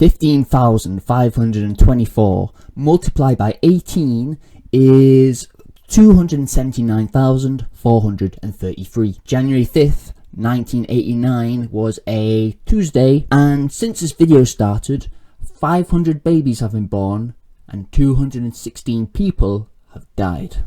15,524 multiplied by 18 is 279,433. January 5th, 1989 was a Tuesday, and since this video started, 500 babies have been born and 216 people have died.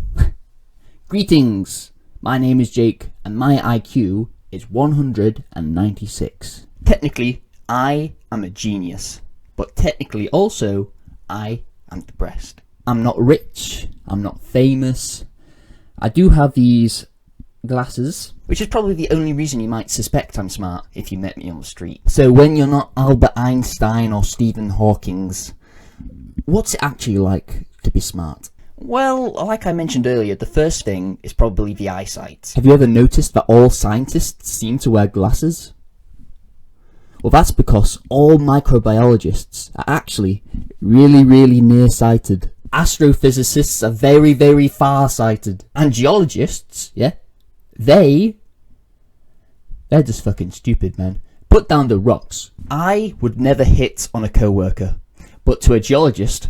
Greetings! My name is Jake and my IQ is 196. Technically, I am a genius, but technically also, I am depressed. I'm not rich, I'm not famous. I do have these glasses, which is probably the only reason you might suspect I'm smart if you met me on the street. So when you're not Albert Einstein or Stephen Hawking's, what's it actually like to be smart? Well, like I mentioned earlier, the first thing is probably the eyesight. Have you ever noticed that all scientists seem to wear glasses? Well, that's because all microbiologists are actually really nearsighted. Astrophysicists are very far-sighted. And geologists, yeah, they're just fucking stupid, man. Put down the rocks. I would never hit on a co-worker, but to a geologist,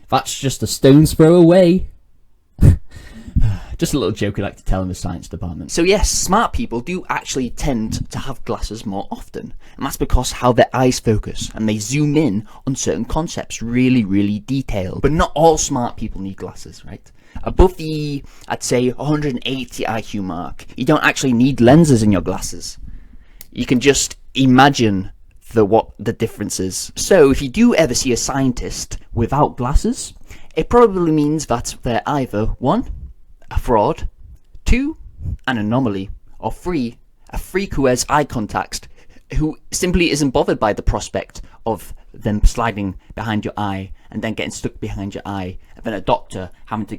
that's just a stone's throw away. Just a little joke I like to tell in the science department. So yes, smart people do actually tend to have glasses more often. And that's because how their eyes focus and they zoom in on certain concepts really detailed. But not all smart people need glasses, right? Above the, I'd say, 180 IQ mark, you don't actually need lenses in your glasses. You can just imagine what the difference is. So if you do ever see a scientist without glasses, it probably means that they're either 1, a fraud, 2, an anomaly, or 3, a freak who has eye contact, who simply isn't bothered by the prospect of them sliding behind your eye and then getting stuck behind your eye, and then a doctor having to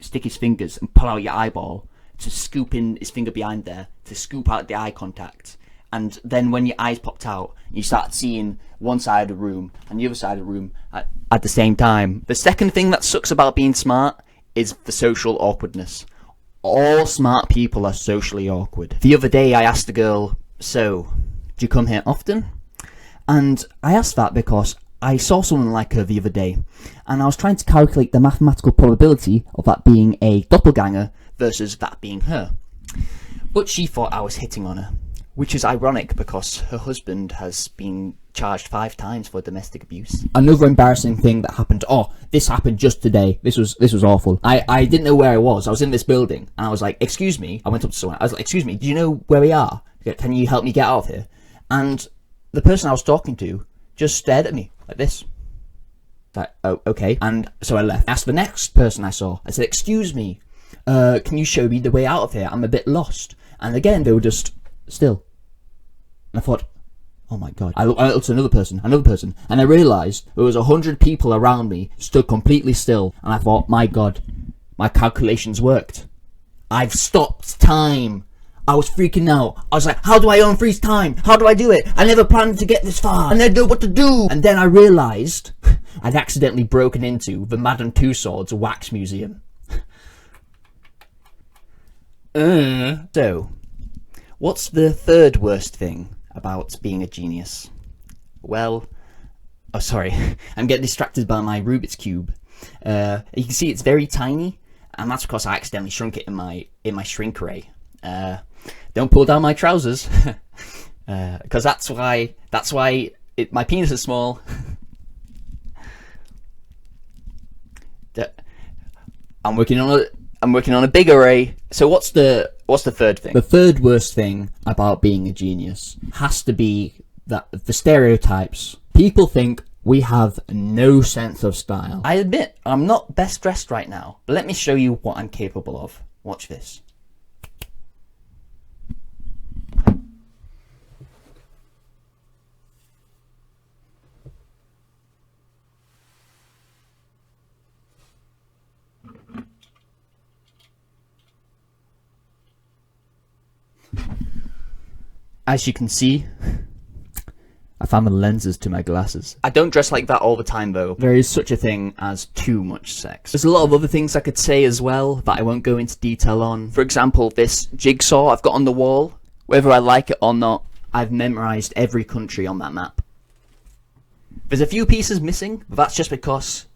stick his fingers and pull out your eyeball to scoop in his finger behind there to scoop out the eye contact. And then when your eyes popped out, you start seeing one side of the room and the other side of the room at the same time. The second thing that sucks about being smart is the social awkwardness. All smart people are socially awkward. The other day I asked a girl, so, do you come here often? And I asked that because I saw someone like her the other day, and I was trying to calculate the mathematical probability of that being a doppelganger versus that being her. But she thought I was hitting on her. Which is ironic because her husband has been charged 5 times for domestic abuse. Another embarrassing thing that happened. Oh, this happened just today. This was awful. I didn't know where I was. I was in this building and I was like, excuse me. I went up to someone. I was like, excuse me, do you know where we are? Can you help me get out of here? And the person I was talking to just stared at me like this. Like, oh, okay. And so I left. Asked the next person I saw. I said, excuse me, can you show me the way out of here? I'm a bit lost. And again, they were just still. And I thought, oh my god. I looked at another person, and I realised there was 100 people around me stood completely still, and I thought, my god, my calculations worked. I've stopped time. I was freaking out. I was like, how do I unfreeze time? How do I do it? I never planned to get this far. I never know what to do. And then I realised I'd accidentally broken into the Madame Tussauds wax museum. So, what's the third worst thing about being a genius? Well, oh sorry, I'm getting distracted by my Rubik's Cube. You can see it's very tiny, and that's because I accidentally shrunk it in my shrink ray. Don't pull down my trousers, because that's why my penis is small. I'm working on a big array. So what's the third thing? The third worst thing about being a genius has to be that the stereotypes. People think we have no sense of style. I admit, I'm not best dressed right now, but let me show you what I'm capable of. Watch this. As you can see, I found the lenses to my glasses. I don't dress like that all the time though. There is such a thing as too much sex. There's a lot of other things I could say as well that I won't go into detail on. For example, this jigsaw I've got on the wall. Whether I like it or not, I've memorized every country on that map. There's a few pieces missing, but that's just because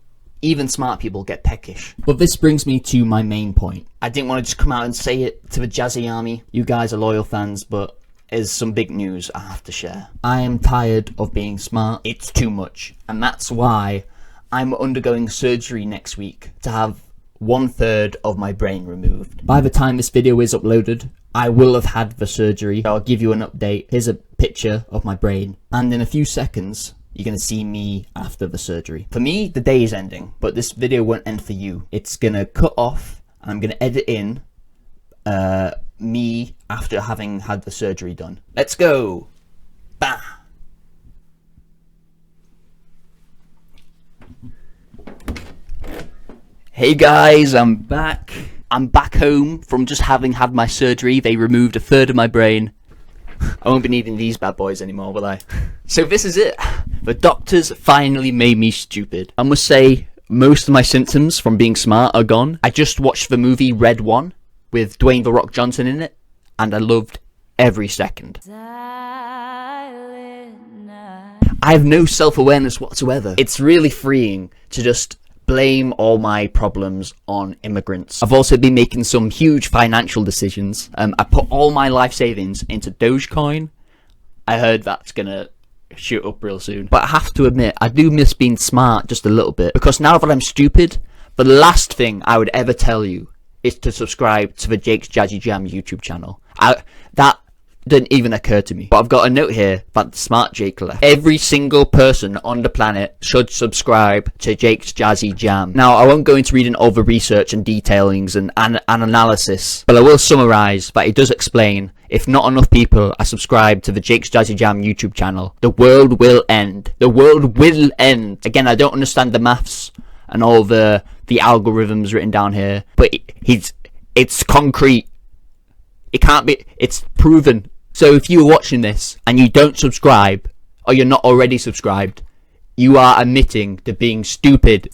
even smart people get peckish. But this brings me to my main point. I didn't want to just come out and say it to the Jazzy Army. You guys are loyal fans, but there's some big news I have to share. I am tired of being smart. It's too much. And that's why I'm undergoing surgery next week to have 1/3 of my brain removed. By the time this video is uploaded, I will have had the surgery. I'll give you an update. Here's a picture of my brain. And in a few seconds, you're going to see me after the surgery. For me, the day is ending, but this video won't end for you. It's going to cut off, and I'm going to edit in me after having had the surgery done. Let's go. Bah. Hey guys, I'm back. I'm back home from just having had my surgery. They removed 1/3 of my brain. I won't be needing these bad boys anymore, will I? So this is it. The doctors finally made me stupid. I must say, most of my symptoms from being smart are gone. I just watched the movie Red One with Dwayne "The Rock" Johnson in it, and I loved every second. I have no self-awareness whatsoever. It's really freeing to just blame all my problems on immigrants. I've also been making some huge financial decisions. I put all my life savings into Dogecoin. I heard that's gonna shoot up real soon. But I have to admit, I do miss being smart just a little bit, because now that I'm stupid, the last thing I would ever tell you is to subscribe to the Jake's Jazzy Jam YouTube channel. That didn't even occur to me. But I've got a note here that the smart Jake left. Every single person on the planet should subscribe to Jake's Jazzy Jam. Now, I won't go into reading all the research and detailings and analysis, but I will summarise that it does explain, if not enough people are subscribed to the Jake's Jazzy Jam YouTube channel, the world will end. The world will end. Again, I don't understand the maths and all the algorithms written down here, but it's concrete. It can't be, it's proven. So if you're watching this and you don't subscribe, or you're not already subscribed, you are admitting to being stupid.